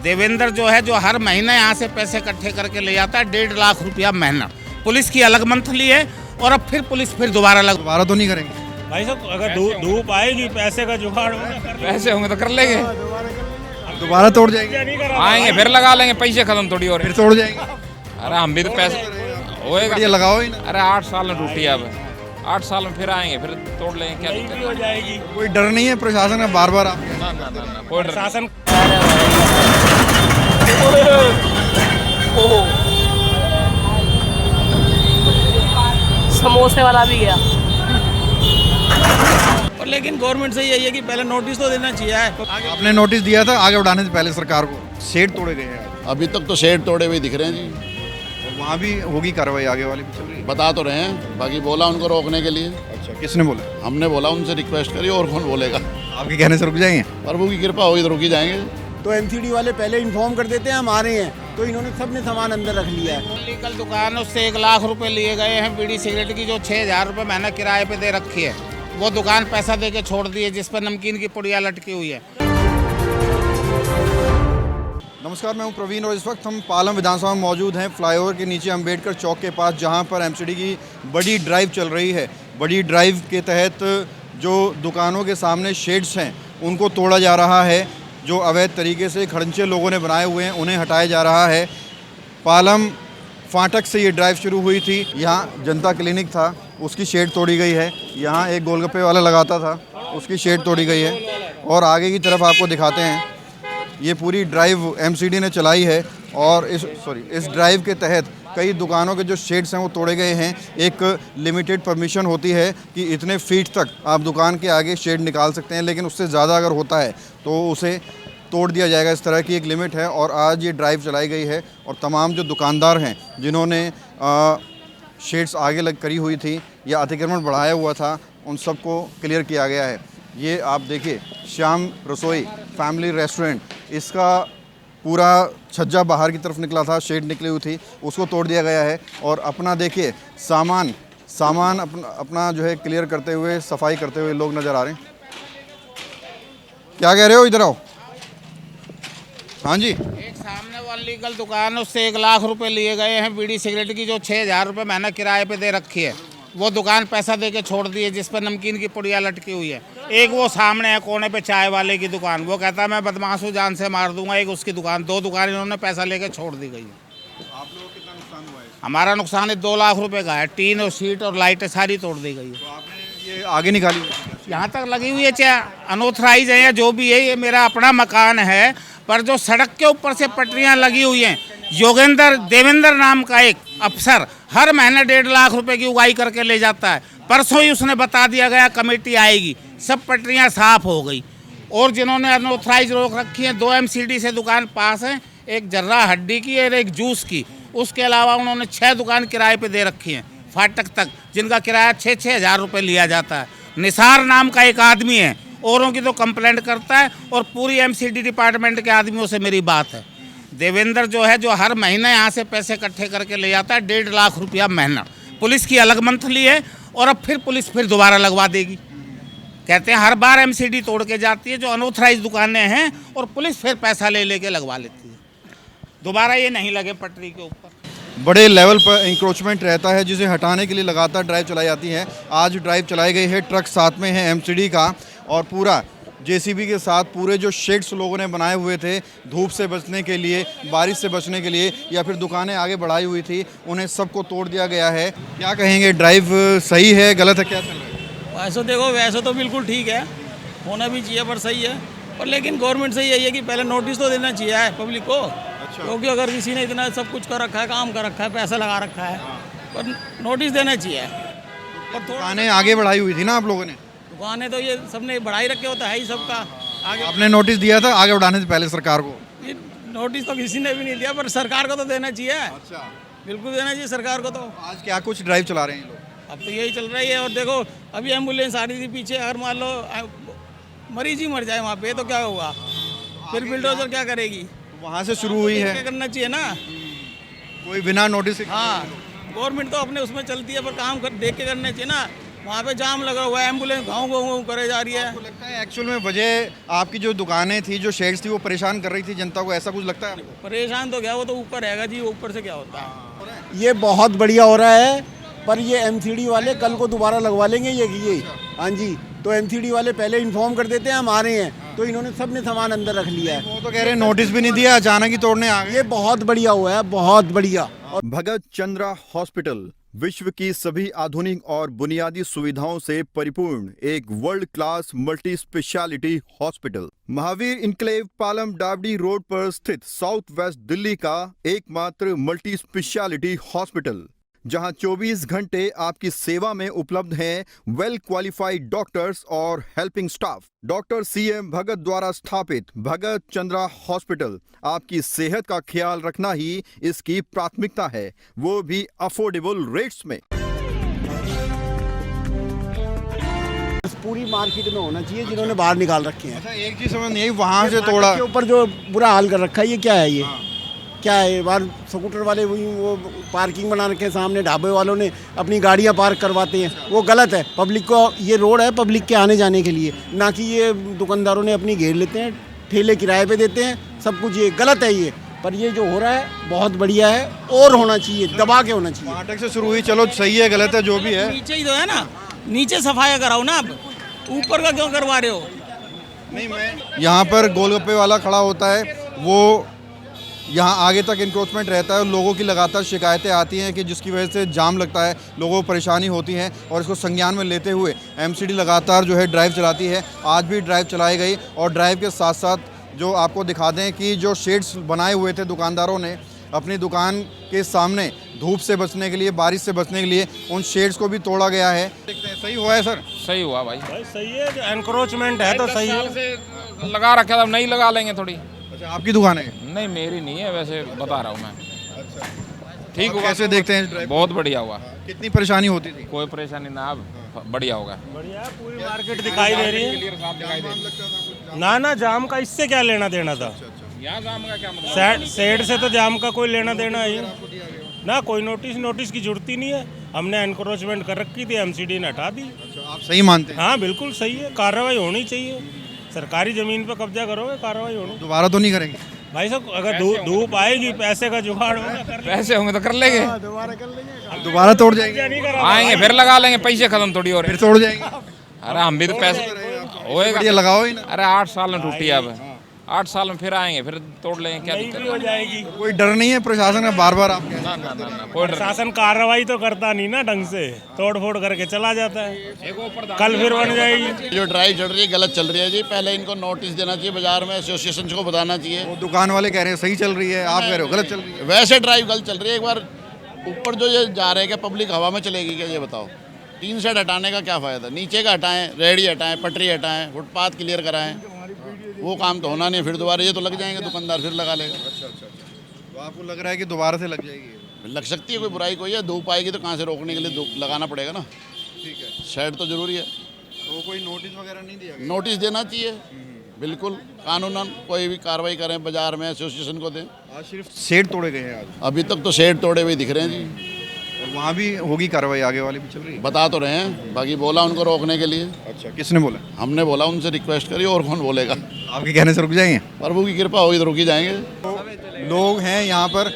देवेंद्र जो है, जो हर महीने यहाँ से पैसे इकट्ठे करके ले जाता है 1.5 लाख रुपया महीना। पुलिस की अलग मंथली है और अब फिर पुलिस फिर दोबारा तो नहीं करेंगे भाई साहब, अगर धूप आएगी पैसे का जुगाड़ होगा, पैसे होंगे तो कर लेंगे, दोबारा तोड़ जाएंगे, आएंगे फिर लगा लेंगे, पैसे खत्म थोड़ी और फिर तोड़ जाएंगे। अरे हम भी तो पैसे होएगा, ये लगाओ ही ना। अरे 8 साल में टूटी अब, 8 साल में फिर आएंगे, फिर तोड़ लेंगे, क्या दिक्कत हो जाएगी। कोई डर नहीं है प्रशासन में बार बार आपके? ना कोई डर नहीं। शासन समोसे वाला भी गया। और लेकिन गवर्नमेंट से यही है कि पहले नोटिस तो देना चाहिए। आपने नोटिस दिया था आगे बढ़ाने से पहले सरकार को, शेड तोड़े गए हैं। अभी तक तो शेड तोड़े हुए दिख रहे हैं जी। वहाँ भी होगी कार्रवाई, आगे वाली भी चल रही है। बता तो रहे हैं, बाकी बोला उनको रोकने के लिए। अच्छा, किसने बोला? हमने बोला, उनसे रिक्वेस्ट करी, और कौन बोलेगा। आपके कहने से रुक जाएंगे? प्रभु की कृपा होगी तो रुकी जाएंगे। तो एमसीडी वाले पहले इन्फॉर्म कर देते हैं हम आ रहे हैं, तो इन्होंने सबने सामान अंदर रख लिया है। लीगल दुकान है, उससे 1 लाख रुपए लिए गए हैं। बीड़ी सिगरेट की जो 6,000 रुपये महीना किराए पे दे रखी है, वो दुकान पैसा दे के छोड़ दी है, जिस पर नमकीन की पुड़िया लटकी हुई है। नमस्कार, मैं हूं प्रवीण और इस वक्त हम पालम विधानसभा में मौजूद हैं, फ्लाईओवर के नीचे अम्बेडकर चौक के पास, जहां पर एमसीडी की बड़ी ड्राइव चल रही है। बड़ी ड्राइव के तहत जो दुकानों के सामने शेड्स हैं उनको तोड़ा जा रहा है, जो अवैध तरीके से खड़ंचे लोगों ने बनाए हुए हैं उन्हें हटाया जा रहा है। पालम फाटक से ये ड्राइव शुरू हुई थी। यहाँ जनता क्लिनिक था, उसकी शेड तोड़ी गई है। यहाँ एक गोलगप्पे वाला लगाता था, उसकी शेड तोड़ी गई है। और आगे की तरफ आपको दिखाते हैं, ये पूरी ड्राइव एमसीडी ने चलाई है और इस ड्राइव के तहत कई दुकानों के जो शेड्स हैं वो तोड़े गए हैं। एक लिमिटेड परमिशन होती है कि इतने फीट तक आप दुकान के आगे शेड निकाल सकते हैं, लेकिन उससे ज़्यादा अगर होता है तो उसे तोड़ दिया जाएगा। इस तरह की एक लिमिट है और आज ये ड्राइव चलाई गई है और तमाम जो दुकानदार हैं जिन्होंने शेड्स आगे करी हुई थी या अतिक्रमण बढ़ाया हुआ था, उन सबको क्लियर किया गया है। ये आप देखिए, श्याम रसोई फैमिली रेस्टोरेंट, इसका पूरा छज्जा बाहर की तरफ निकला था, शेड निकली हुई थी, उसको तोड़ दिया गया है। और अपना देखिए सामान अपना जो है क्लियर करते हुए, सफाई करते हुए लोग नज़र आ रहे हैं। क्या कह रहे हो? इधर आओ। हाँ जी। एक सामने वाली लीगल दुकान है, उससे 1 लाख रुपए लिए गए हैं। बीड़ी सिगरेट की जो 6,000 रुपये महीना किराए पे दे रखी है, वो दुकान पैसा दे के छोड़ दी है, जिस पर नमकीन की पुड़िया लटकी हुई है। एक वो सामने है कोने पे चाय वाले की दुकान, वो कहता है मैं बदमाशों जान से मार दूंगा। एक उसकी दुकान, 2 दुकान इन्होंने पैसा लेके छोड़ दी गई है। आप लोगों को कितना नुकसान हुआ है? हमारा नुकसान 2 लाख रुपए का है। टीन और सीट और लाइटें सारी तोड़ दी गई है। तो आपने ये आगे निकाली? यहाँ तक लगी हुई है, चाहे अनऑथराइज है या जो भी है, ये मेरा अपना मकान है, पर जो सड़क के ऊपर से पटरियाँ लगी हुई हैं, देवेंद्र नाम का एक अफसर हर महीने 1.5 लाख रुपए की उगाई करके ले जाता है। परसों ही उसने बता दिया गया कमेटी आएगी, सब पटरियाँ साफ हो गई। और जिन्होंने अनऑथराइज रोक रखी है, 2 एमसीडी से दुकान पास है, एक जर्रा हड्डी की और एक जूस की। उसके अलावा उन्होंने 6 दुकान किराए पे दे रखी हैं फाटक तक, जिनका किराया 6-6 हज़ार रुपये लिया जाता है। निसार नाम का एक आदमी है, औरों की तो कंप्लेंट करता है और पूरी एमसीडी डिपार्टमेंट के आदमियों से मेरी बात है। देवेंद्र जो है, जो हर महीने यहाँ से पैसे इकट्ठे करके ले जाता है 1.5 लाख रुपया महीना। पुलिस की अलग मंथली है और अब फिर पुलिस फिर दोबारा लगवा देगी। कहते हैं हर बार एमसीडी तोड़ के जाती है जो अनऑथराइज दुकानें हैं, और पुलिस फिर पैसा ले लेके लगवा लेती है। दोबारा ये नहीं लगे पटरी के ऊपर। बड़े लेवल पर इंक्रोचमेंट रहता है, जिसे हटाने के लिए लगातार ड्राइव चलाई जाती है। आज ड्राइव चलाई गई है, ट्रक साथ में है एमसीडी का, और पूरा जेसीबी के साथ पूरे जो शेड्स लोगों ने बनाए हुए थे धूप से बचने के लिए, बारिश से बचने के लिए, या फिर दुकानें आगे बढ़ाई हुई थी, उन्हें सबको तोड़ दिया गया है। क्या कहेंगे, ड्राइव सही है, गलत है, क्या चल रहा है? वैसे देखो, वैसे तो बिल्कुल ठीक है, होना भी चाहिए, पर सही है। और लेकिन गवर्नमेंट से यही है कि पहले नोटिस तो देना चाहिए पब्लिक को। अच्छा। क्योंकि अगर किसी ने इतना सब कुछ कर रखा है, काम कर रखा है, पैसा लगा रखा है, पर नोटिस देना चाहिए। और दुकानें आगे बढ़ाई हुई थी ना आप लोगों ने? दुकानें तो ये सबने बढ़ाई रखे होता है ही सबका। आगे आपने नोटिस दिया था आगे बढ़ाने से पहले सरकार को? ये नोटिस तो किसी ने भी नहीं दिया, पर सरकार को तो देना चाहिए। अच्छा, बिल्कुल देना चाहिए सरकार को। तो आज क्या कुछ ड्राइव चला रहे हैं लोग? अब तो यही चल रही है। और देखो, अभी एम्बुलेंस आ रही थी पीछे, अगर मान लो मरीज ही मर जाए वहाँ पे तो क्या होगा? फिर बिल्डोजर क्या करेगी? वहाँ से शुरू हुई है, क्या करना चाहिए ना, कोई बिना नोटिस। हाँ, गवर्नमेंट तो अपने उसमें चलती है, पर काम देख के करना चाहिए ना। वहाँ पे जाम लगा हुआ है, एम्बुलेंस गाँव गाँव करे जा रही है। आपको लगता है एक्चुअल में वजह आपकी जो दुकानें थी, जो शेड्स थी, वो परेशान कर रही थी जनता को, ऐसा कुछ लगता है आपको? परेशान तो क्या, वो तो ऊपर रहेगा जी, ऊपर से क्या होता है। ये बहुत बढ़िया हो रहा है, पर ये एमसीडी वाले कल को दोबारा लगवा लेंगे ये हाँ जी। तो एमसीडी वाले पहले इन्फॉर्म कर देते हैं हम आ रहे हैं, तो इन्होंने सबने सामान अंदर रख लिया है। वो तो कह रहे हैं नोटिस भी नहीं दिया, अचानक ही तोड़ने आ गए। ये बहुत बढ़िया हुआ है, बहुत बढ़िया। भगत चंद्रा हॉस्पिटल विश्व की सभी आधुनिक और बुनियादी सुविधाओं से परिपूर्ण एक world class multi speciality hospital, Mahavir enclave Palam Dabri road पर स्थित साउथ वेस्ट दिल्ली का एकमात्र मल्टी स्पेशलिटी हॉस्पिटल, जहां 24 घंटे आपकी सेवा में उपलब्ध हैं वेल क्वालिफाइड डॉक्टर्स और हेल्पिंग स्टाफ। डॉक्टर CM भगत द्वारा स्थापित भगत चंद्रा हॉस्पिटल आपकी सेहत का ख्याल रखना ही इसकी प्राथमिकता है, वो भी अफोर्डेबल रेट्स में। पूरी मार्केट में होना चाहिए जिन्होंने बाहर निकाल रखे हैं। अच्छा, एक चीज समझ नहीं आई, वहां से तोड़ा के ऊपर जो बुरा हाल कर रखा है, ये क्या है? ये क्या है? बाहर स्कूटर वाले वो पार्किंग बना रखे हैं सामने, ढाबे वालों ने अपनी गाड़ियां पार्क करवाते हैं, वो गलत है। पब्लिक को, ये रोड है पब्लिक के आने जाने के लिए, ना कि ये दुकानदारों ने अपनी घेर लेते हैं, ठेले किराए पे देते हैं, सब कुछ ये गलत है ये। पर ये जो हो रहा है बहुत बढ़िया है, और होना चाहिए, दबा के होना चाहिए। फाटक से शुरू हुई, चलो सही है गलत है जो भी है। नीचे ही तो है ना, नीचे सफाई कराओ ना, आप ऊपर का क्यों करवा रहे हो? नहीं, मैं यहाँ पर गोलगप्पे वाला खड़ा होता है, वो यहाँ आगे तक इंक्रोचमेंट रहता है और लोगों की लगातार शिकायतें आती हैं कि जिसकी वजह से जाम लगता है, लोगों को परेशानी होती है। और इसको संज्ञान में लेते हुए एमसीडी लगातार जो है ड्राइव चलाती है। आज भी ड्राइव चलाई गई और ड्राइव के साथ साथ जो आपको दिखा दें कि जो शेड्स बनाए हुए थे दुकानदारों ने अपनी दुकान के सामने धूप से बचने के लिए, बारिश से बचने के लिए, उन शेड्स को भी तोड़ा गया है। सही हुआ है सर? सही हुआ भाई, सही है, एनक्रोचमेंट है तो सही है। से लगा रखा था, नहीं लगा लेंगे थोड़ी। अच्छा, आपकी दुकान है? नहीं मेरी नहीं है, वैसे बता रहा हूँ मैं। ठीक हुआ। कैसे देखते हैं ड्राइव? बहुत बढ़िया हुआ, कितनी परेशानी होती थी? कोई परेशानी ना, अब बढ़िया होगा। बढ़िया है, पूरी मार्केट दिखाई दे रही है। ना जाम का इससे क्या लेना देना था? यहाँ जाम का क्या मतलब? सेड से तो जाम का कोई लेना देना ही ना, कोई नोटिस की जरूरत ही नहीं है। हमने एनक्रोचमेंट कर रखी थी, एमसीडी ने हटा दी। आप सही मानते हैं? हाँ बिल्कुल सही है, कार्रवाई होनी चाहिए। सरकारी जमीन पर कब्जा करोगे, कार्रवाई होनी। दोबारा तो नहीं करेंगे भाई साहब, अगर धूप आएगी, पैसे का जुगाड़ होगा, पैसे होंगे तो कर लेंगे, दोबारा तोड़ जाएंगे? नहीं करा आएंगे फिर लगा लेंगे, पैसे खत्म थोड़ी हो रहे। फिर तोड़ जाएंगे? अरे हम भी तो पैसे होएगा। ये लगाओ ही ना। अरे 8 साल में टूटी है, अब 8 साल में फिर आएंगे, फिर तोड़ लेंगे, क्या दिक्कत हो जाएगी। कोई डर नहीं है प्रशासन का? बार बार आप ना ना ना ना, कोई डर शासन कार्रवाई तो करता नहीं ना ढंग से, तोड़ फोड़ करके चला जाता है, कल फिर बन जाएगी। जो ड्राइव चल रही है गलत चल रही है जी, पहले इनको नोटिस देना चाहिए, बाजार में एसोसिएशन को बताना चाहिए। वो दुकान वाले कह रहे हैं सही चल रही है, आप कह रहे हो गलत चल रही है। वैसे ड्राइव गलत चल रही है। एक बार ऊपर जो ये जा रहे हैं, क्या पब्लिक हवा में चलेगी क्या, ये बताओ? 3 साइड हटाने का क्या फ़ायदा? नीचे का हटाएं, रेहड़ी हटाएं, पटरी हटाएं, फुटपाथ क्लियर कराएं, वो काम तो होना नहीं। फिर दोबारा ये तो लग जाएंगे, दुकानदार फिर लगा लेगा। तो आपको लग रहा है कि दोबारा से लग जाएगी? लग सकती है, कोई बुराई कोई है। धूप आएगी तो कहाँ से रोकने के लिए धूप लगाना पड़ेगा ना। ठीक है, शेड तो जरूरी है। तो कोई नोटिस वगैरह नहीं दिया गया? नोटिस देना चाहिए, बिल्कुल कानूनन कोई भी कार्रवाई करें, बाजार में एसोसिएशन को दें। आज सिर्फ शेड तोड़े गए हैं आज, अभी तक तो शेड तोड़े हुए दिख रहे हैं जी। और वहाँ भी होगी कार्रवाई, आगे वाली भी चल रही है? बता तो रहे हैं, बाकी बोला उनको रोकने के लिए। अच्छा, किसने बोला? हमने बोला, उनसे रिक्वेस्ट करी, और कौन बोलेगा? आपके कहने से रुक जाएंगे? प्रभु की कृपा होगी तो रुक ही जाएंगे। लोग हैं यहाँ पर।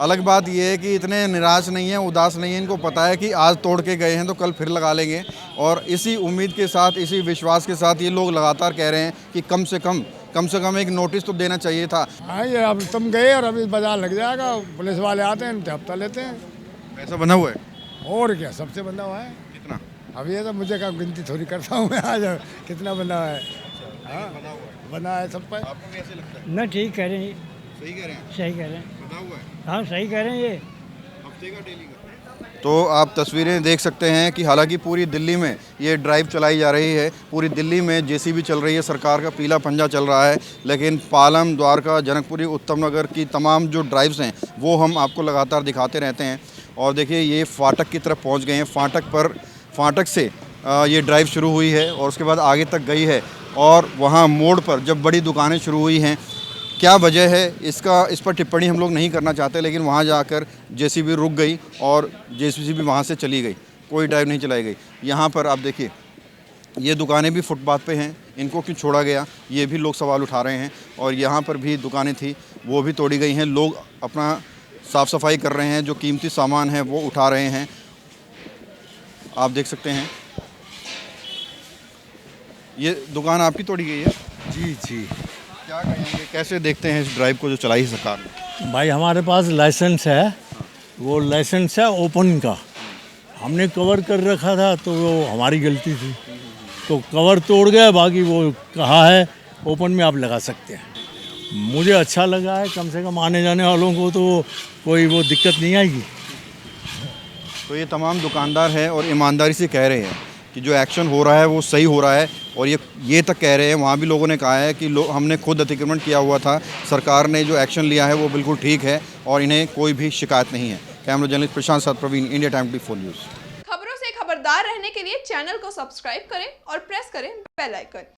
अलग बात ये है कि इतने निराश नहीं है, उदास नहीं है। इनको पता है कि आज तोड़ के गए हैं तो कल फिर लगा लेंगे, और इसी उम्मीद के साथ, इसी विश्वास के साथ ये लोग लगातार कह रहे हैं कि कम से कम एक नोटिस तो देना चाहिए था। हाँ, ये अब तुम गए और अभी बाजार लग जाएगा, पुलिस वाले आते हैं, हफ्ता लेते हैं। पैसा बना हुआ है? और क्या, सबसे बंधा हुआ है। कितना? अब ये तो मुझे क्या गिनती थोड़ी करता हूँ मैं, आज कितना बंधा है। हाँ, बना है सब पर। आपको कैसे लगता है? ना ठीक कह रहे हैं, सही कह रहे हैं? सही कह रहे हैं, बना हुआ है? हाँ सही कह रहे हैं ये। हफ्ते का, डेली का? तो आप तस्वीरें देख सकते हैं कि हालांकि पूरी दिल्ली में ये ड्राइव चलाई जा रही है, पूरी दिल्ली में जेसीबी चल रही है, सरकार का पीला पंजा चल रहा है, लेकिन पालम, द्वारका, जनकपुरी, उत्तम नगर की तमाम जो ड्राइव्स हैं वो हम आपको लगातार दिखाते रहते हैं। और देखिए, ये फाटक की तरफ पहुंच गए हैं। फाटक से ये ड्राइव शुरू हुई है और उसके बाद आगे तक गई है, और वहाँ मोड़ पर जब बड़ी दुकानें शुरू हुई हैं, क्या वजह है इस पर टिप्पणी हम लोग नहीं करना चाहते, लेकिन वहाँ जाकर जेसीबी रुक गई और जेसीबी वहाँ से चली गई। कोई ड्राइव नहीं चलाई गई। यहाँ पर आप देखिए, ये दुकानें भी फुटपाथ पे हैं, इनको क्यों छोड़ा गया, ये भी लोग सवाल उठा रहे हैं। और यहाँ पर भी दुकानें थी, वो भी तोड़ी गई हैं। लोग अपना साफ़ सफाई कर रहे हैं, जो कीमती सामान है वो उठा रहे हैं, आप देख सकते हैं। ये दुकान आपकी तोड़ी गई है? जी जी। क्या कहेंगे, कैसे देखते हैं इस ड्राइव को जो चलाई है सरकार ने? भाई हमारे पास लाइसेंस है, वो लाइसेंस है ओपन का, हमने कवर कर रखा था तो वो हमारी गलती थी, तो कवर तोड़ गया। बाकी वो कहा है ओपन में आप लगा सकते हैं। मुझे अच्छा लगा है, कम से कम आने जाने वालों को तो कोई वो दिक्कत नहीं आएगी। तो ये तमाम दुकानदार हैं और ईमानदारी से कह रहे हैं कि जो एक्शन हो रहा है वो सही हो रहा है। और ये तक कह रहे हैं, वहाँ भी लोगों ने कहा है कि हमने खुद अतिक्रमण किया हुआ था, सरकार ने जो एक्शन लिया है वो बिल्कुल ठीक है और इन्हें कोई भी शिकायत नहीं है। कैमरा जर्नलिस्ट प्रशांत साथ प्रवीण, इंडिया टाइम 24 न्यूज़। खबरों से खबरदार रहने के लिए चैनल को सब्सक्राइब करें और प्रेस करें बेल आइकन।